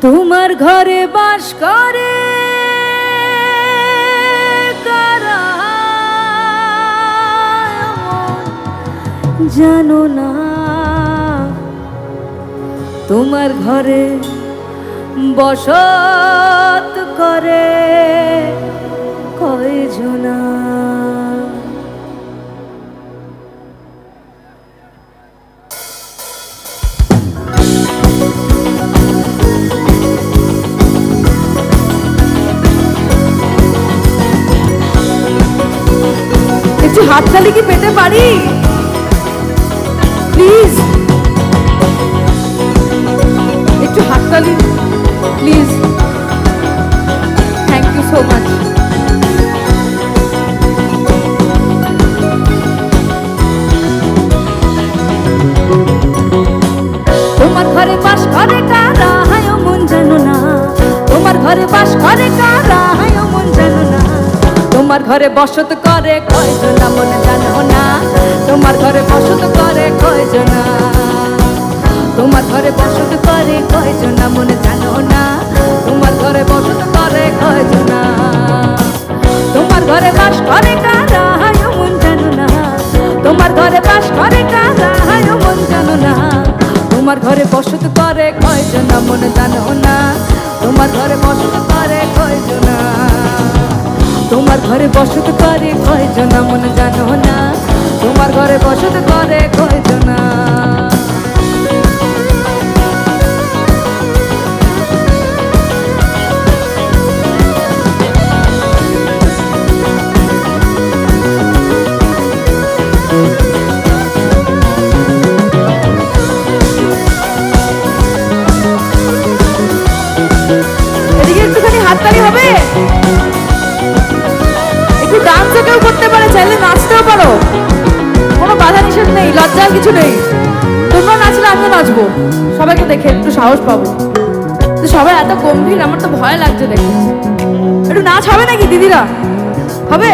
তোমার ঘরে বাস করে কারা জানো না, তোমার ঘরে বসত করে কয়জনা। একটু হাততালি কি পেতে পারি প্লিজ? একটু হাততালি please. Thank you so much. তোমার ঘরে বাস করে কারা হায় মন জানো না, তোমার ঘরে বাস করে কারা হায় মন জানো না, তোমার ঘরে বসত করে কয়জনা মনে জানো না, তোমার ঘরে বসত করে কয়জনা, তোমার ঘরে বসত করে কয়জনা মনে জানো না, তোমার ঘরে বসত করে কয়জনা। তোমার ঘরে বাস করে কারা হায় মন জানো না, তোমার ঘরে বাস করে কারা হায় মন জানো না, তোমার ঘরে বসত করে কয়জনা মনে জানো না, তোমার ঘরে বসত করে কয়জনা, তোমার ঘরে বসত করে কয়জনা মনে জানো না, তোমার ঘরে বসত করে কয়জনা। এদিকে একটুখানি হাততালি হবে, একটু ডান্সও কেউ করতে পারে, চাইলে নাচতেও পারো, কোনো বাধা নিষেধ নেই, লজ্জার কিছু নেই। তোমরা নাচলে আমিও নাচবো, সবাইকে দেখে একটু সাহস পাবো। সবাই এত গম্ভীর, আমার তো ভয় লাগছে দেখে। একটু নাচ হবে নাকি দিদিরা? হবে?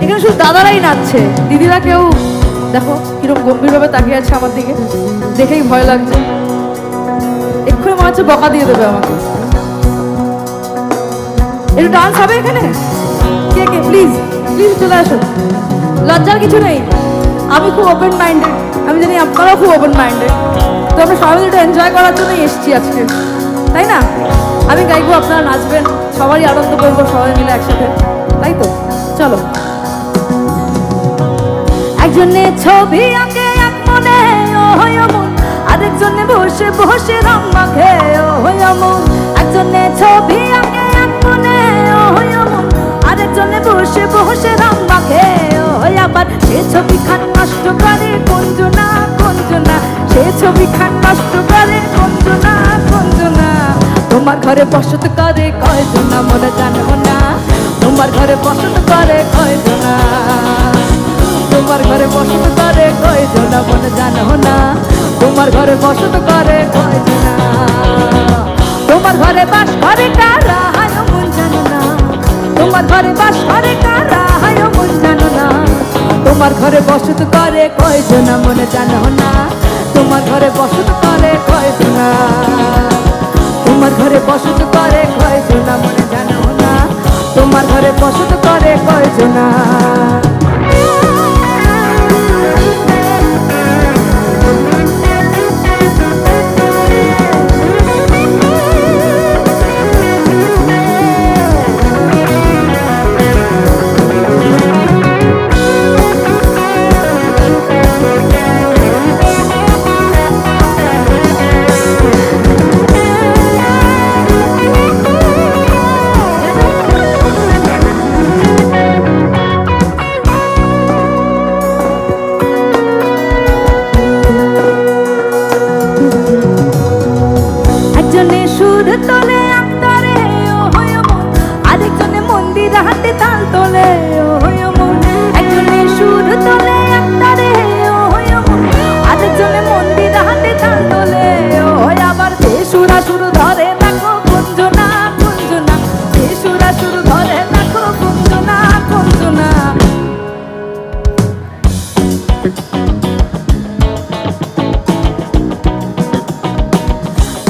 এখানে শুধু দাদারাই নাচছে, দিদিরা কেউ দেখো কিরকম গম্ভীর ভাবে তাকিয়ে আছে আমার দিকে, দেখেই ভয় লাগছে। এক্ষুনি মনে হচ্ছে বকা দিয়ে দেবে আমাকে। একটু ডান্স হবে এখানে? কে কে প্লিজ প্লিজ চলে আসো, লজ্জার কিছু নেই। আমি খুব ওপেন মাইন্ডেড, আমি জানি আপনারাও খুব ওপেন মাইন্ডেড, তো আমরা সবাই মিলে একটু এনজয় করার জন্যই এসেছি আজকে, তাই না? আমি গাইবো, আপনারা নাচবেন, সবারই আনন্দ করবো সবাই মিলে একসাথে, তাই তো? চলো। একজনে ছবি আঁকে এক মনে ও হয় মন, আরেকজনে বসে বসে রং মাখে ও হয় মন, একজনে ছবি আঁকে এক মনে ও হয় মন, আরেকজনে বসে বসে রং মাখে ও হয়। আবার সে ছবি খান নষ্ট করে কোনজনা কোনজনা, সে ছবি খান নষ্ট করে কোনজনা কোনজনা। তোমার ঘরে বসত করে কয়জনা মনে জানো না, তোমার ঘরে বসত করে কয়জনা, তোমার ঘরে বসত করে কয়জনা মনে জানো না, তোমার ঘরে বসত করে কয়জনা। তোমার ঘরে বাস করে কারা হায় মন জানো না, তোমার ঘরে বাস করে কারা হায় মন জানো না, তোমার ঘরে বসত করে কয়জনা মনে জানো না, তোমার ঘরে বসত করে কয়জনা, তোমার ঘরে বসত করে কয়জনা মনে জানো না, তোমার ঘরে বসত করে কয়জনা।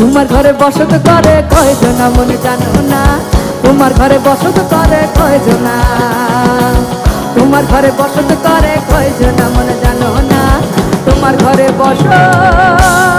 তোমার ঘরে বসত করে কয়জনা মনে জানো না, তোমার ঘরে বসত করে কয়জনা, তোমার ঘরে বসত করে কয়জনা মনে জানো না, তোমার ঘরে বসত